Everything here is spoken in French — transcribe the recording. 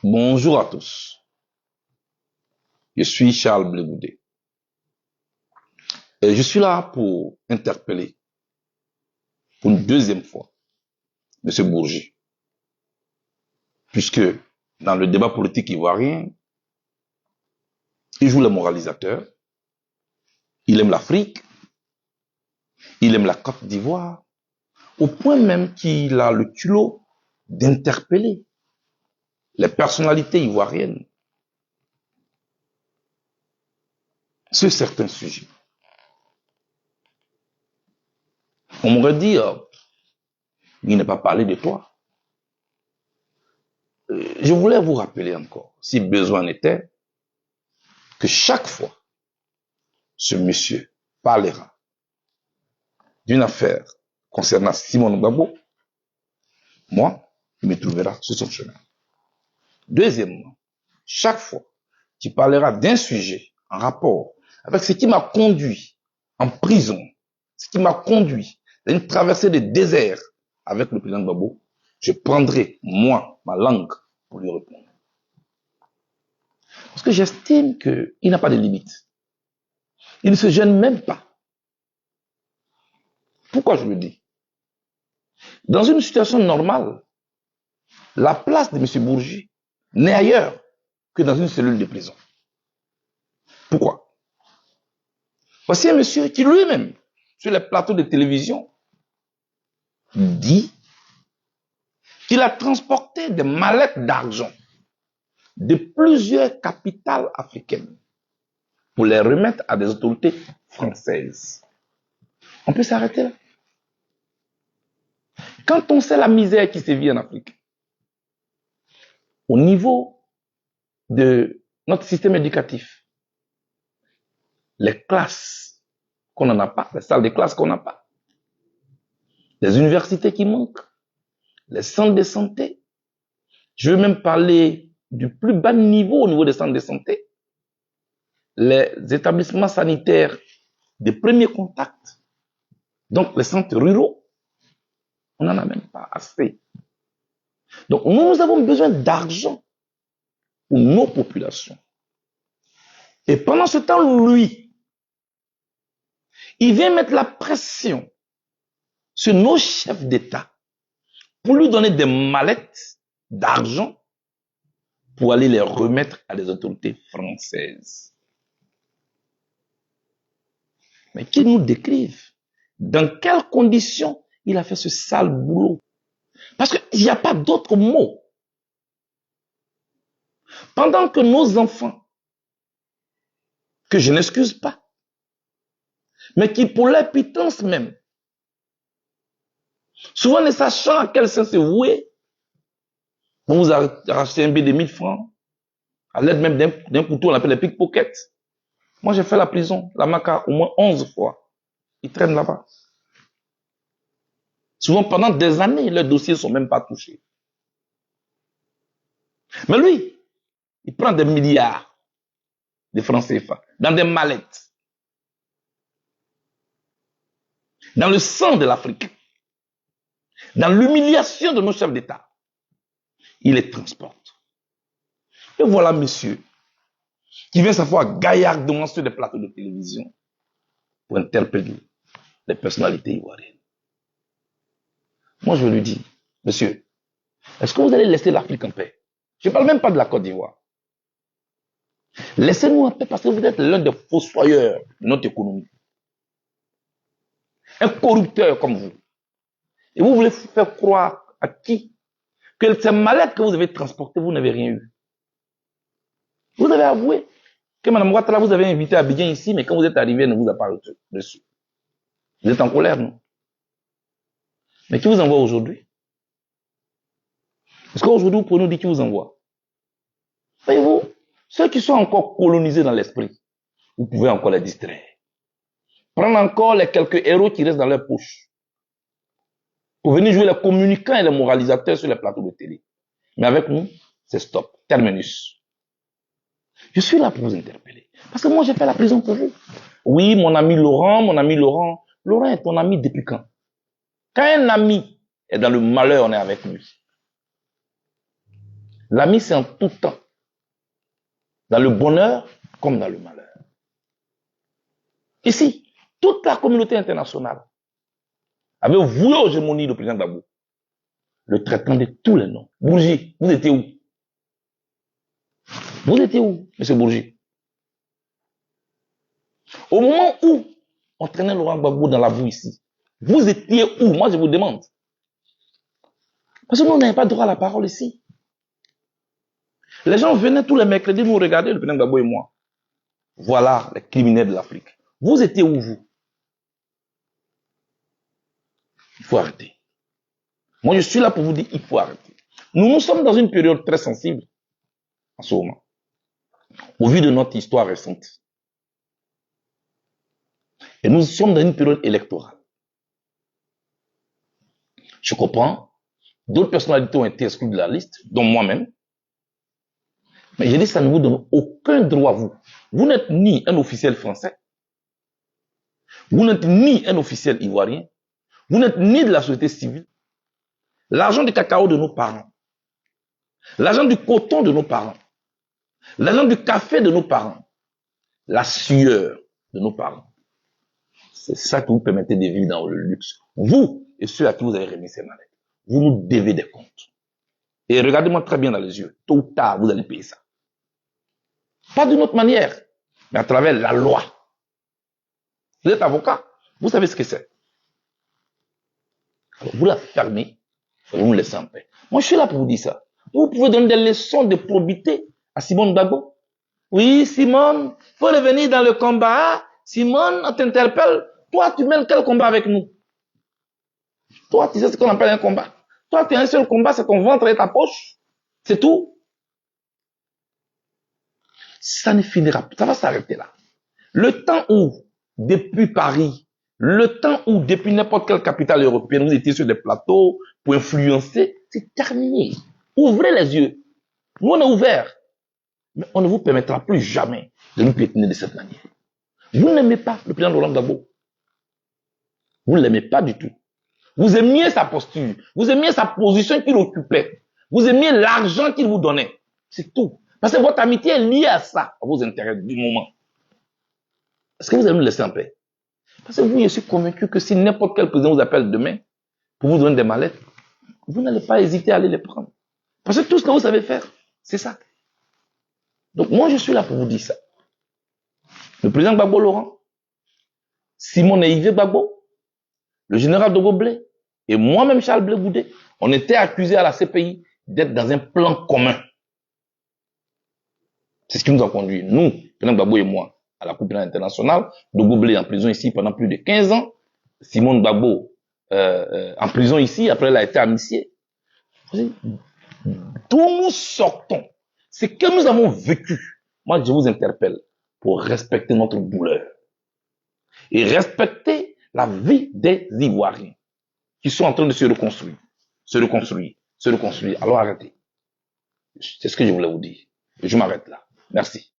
Bonjour à tous, je suis Charles Blegoudé et je suis là pour interpeller pour une deuxième fois M. Bourgi, puisque dans le débat politique ivoirien, il joue le moralisateur, il aime l'Afrique, il aime la Côte d'Ivoire, au point même qu'il a le culot d'interpeller les personnalités ivoiriennes sur certains sujets. On m'aurait dit, il n'est pas parlé de toi. Je voulais vous rappeler encore, si besoin n'était, que chaque fois ce monsieur parlera d'une affaire concernant Simon Gbagbo, moi, il me trouvera sur son chemin. Deuxièmement, chaque fois tu parleras d'un sujet en rapport avec ce qui m'a conduit en prison, ce qui m'a conduit à une traversée de désert avec le président Gbagbo, je prendrai, moi, ma langue pour lui répondre. Parce que j'estime qu'il n'a pas de limite. Il ne se gêne même pas. Pourquoi je le dis? Dans une situation normale, la place de M. Bourgi n'est ailleurs que dans une cellule de prison. Pourquoi? Voici un monsieur qui lui-même, sur les plateaux de télévision, dit qu'il a transporté des mallettes d'argent de plusieurs capitales africaines pour les remettre à des autorités françaises. On peut s'arrêter là. Quand on sait la misère qui sévit en Afrique, au niveau de notre système éducatif, les classes qu'on n'en a pas, les salles de classe qu'on n'a pas, les universités qui manquent, les centres de santé. Je veux même parler du plus bas niveau au niveau des centres de santé, les établissements sanitaires de premier contact, donc les centres ruraux, on n'en a même pas assez. Donc nous avons besoin d'argent pour nos populations. Et pendant ce temps, lui, il vient mettre la pression sur nos chefs d'État pour lui donner des mallettes d'argent pour aller les remettre à des autorités françaises. Mais qu'ils nous décrivent dans quelles conditions il a fait ce sale boulot. Parce qu'il n'y a pas d'autre mot. Pendant que nos enfants, que je n'excuse pas, mais qui pour leur pitance même, souvent ne sachant à quel sens se vouer, on vous a racheté un billet de 1000 francs, à l'aide même d'un couteau, on l'appelle les pickpockets. Moi, j'ai fait la prison, la Maca, au moins 11 fois. Ils traînent là-bas. Souvent, pendant des années, leurs dossiers ne sont même pas touchés. Mais lui, il prend des milliards de francs CFA dans des mallettes, dans le sang de l'Afrique, dans l'humiliation de nos chefs d'État. Il les transporte. Et voilà monsieur qui vient s'asseoir gaillardement sur des plateaux de télévision pour interpeller les personnalités ivoiriennes. Moi, je lui dis, monsieur, est-ce que vous allez laisser l'Afrique en paix? Je ne parle même pas de la Côte d'Ivoire. Laissez-nous en paix parce que vous êtes l'un des fossoyeurs de notre économie. Un corrupteur comme vous. Et vous voulez faire croire à qui que ces mallettes que vous avez transportées, vous n'avez rien eu. Vous avez avoué que Mme Ouattara vous avez invité à Abidjan ici, mais quand vous êtes arrivé, elle ne vous a pas reçu. Vous êtes en colère, non? Mais qui vous envoie aujourd'hui? Parce qu'aujourd'hui, vous pouvez nous dire qui vous envoie. Voyez-vous, ceux qui sont encore colonisés dans l'esprit, vous pouvez encore les distraire. Prendre encore les quelques héros qui restent dans leur poche. Pour venir jouer les communicants et les moralisateurs sur les plateaux de télé. Mais avec nous, c'est stop. Terminus. Je suis là pour vous interpeller. Parce que moi, j'ai fait la prison pour vous. Oui, mon ami Laurent. Laurent est ton ami depuis quand? Quand un ami est dans le malheur, on est avec lui. L'ami, c'est en tout temps. Dans le bonheur comme dans le malheur. Ici, toute la communauté internationale avait voué aux gémonies du président Gbagbo le traitement de tous les noms. Bourgi, vous étiez où? Vous étiez où, M. Bourgi? Au moment où on traînait Laurent Gbagbo dans la boue ici, vous étiez où? Moi, je vous demande. Parce que nous, on n'avait pas droit à la parole ici. Les gens venaient tous les mercredis nous regarder, le président Gbagbo et moi. Voilà les criminels de l'Afrique. Vous étiez où, vous? Il faut arrêter. Moi, je suis là pour vous dire, il faut arrêter. Nous sommes dans une période très sensible en ce moment, au vu de notre histoire récente. Et nous sommes dans une période électorale. Je comprends. D'autres personnalités ont été exclues de la liste, dont moi-même. Mais je dis, ça ne vous donne aucun droit, vous. Vous n'êtes ni un officiel français. Vous n'êtes ni un officiel ivoirien. Vous n'êtes ni de la société civile. L'argent du cacao de nos parents, l'argent du coton de nos parents, l'argent du café de nos parents, la sueur de nos parents. C'est ça qui vous permettez de vivre dans le luxe. Vous et ceux à qui vous avez remis ces mallettes, vous nous devez des comptes. Et regardez-moi très bien dans les yeux. Tôt ou tard, vous allez payer ça. Pas d'une autre manière, mais à travers la loi. Vous êtes avocat, vous savez ce que c'est. Alors, vous la fermez, et vous me laissez en paix. Moi, je suis là pour vous dire ça. Vous pouvez donner des leçons de probité à Simone Gbagbo. Oui, Simone, faut revenir dans le combat. Simone, on t'interpelle. Toi, tu mènes quel combat avec nous? Toi, tu sais ce qu'on appelle un combat. Toi, tu as un seul combat, c'est ton ventre et ta poche. C'est tout. Ça ne finira pas. Ça va s'arrêter là. Le temps où, depuis Paris, le temps où, depuis n'importe quelle capitale européenne, vous étiez sur des plateaux pour influencer, c'est terminé. Ouvrez les yeux. Nous, on est ouverts. Mais on ne vous permettra plus jamais de nous piétiner de cette manière. Vous n'aimez pas le président Laurent Gbagbo. Vous ne l'aimez pas du tout. Vous aimiez sa posture. Vous aimiez sa position qu'il occupait. Vous aimiez l'argent qu'il vous donnait. C'est tout. Parce que votre amitié est liée à ça, à vos intérêts du moment. Est-ce que vous allez nous laisser en paix? Parce que vous, je suis convaincu que si n'importe quel président vous appelle demain pour vous donner des mallettes, vous n'allez pas hésiter à aller les prendre. Parce que tout ce que vous savez faire, c'est ça. Donc moi, je suis là pour vous dire ça. Le président Gbagbo Laurent, Simone et Yves Gbagbo, le général de Gaulle et moi-même Charles Blé Goudé, on était accusés à la CPI d'être dans un plan commun. C'est ce qui nous a conduit, nous, président Gbagbo et moi, à la Cour pénale internationale, de Gaulle en prison ici pendant plus de 15 ans, Simone Gbagbo en prison ici, après elle a été amnistiée. D'où nous sortons, c'est que nous avons vécu. Moi, je vous interpelle pour respecter notre douleur et respecter la vie des Ivoiriens qui sont en train de se reconstruire, se reconstruire, se reconstruire. Alors arrêtez. C'est ce que je voulais vous dire. Et je m'arrête là. Merci.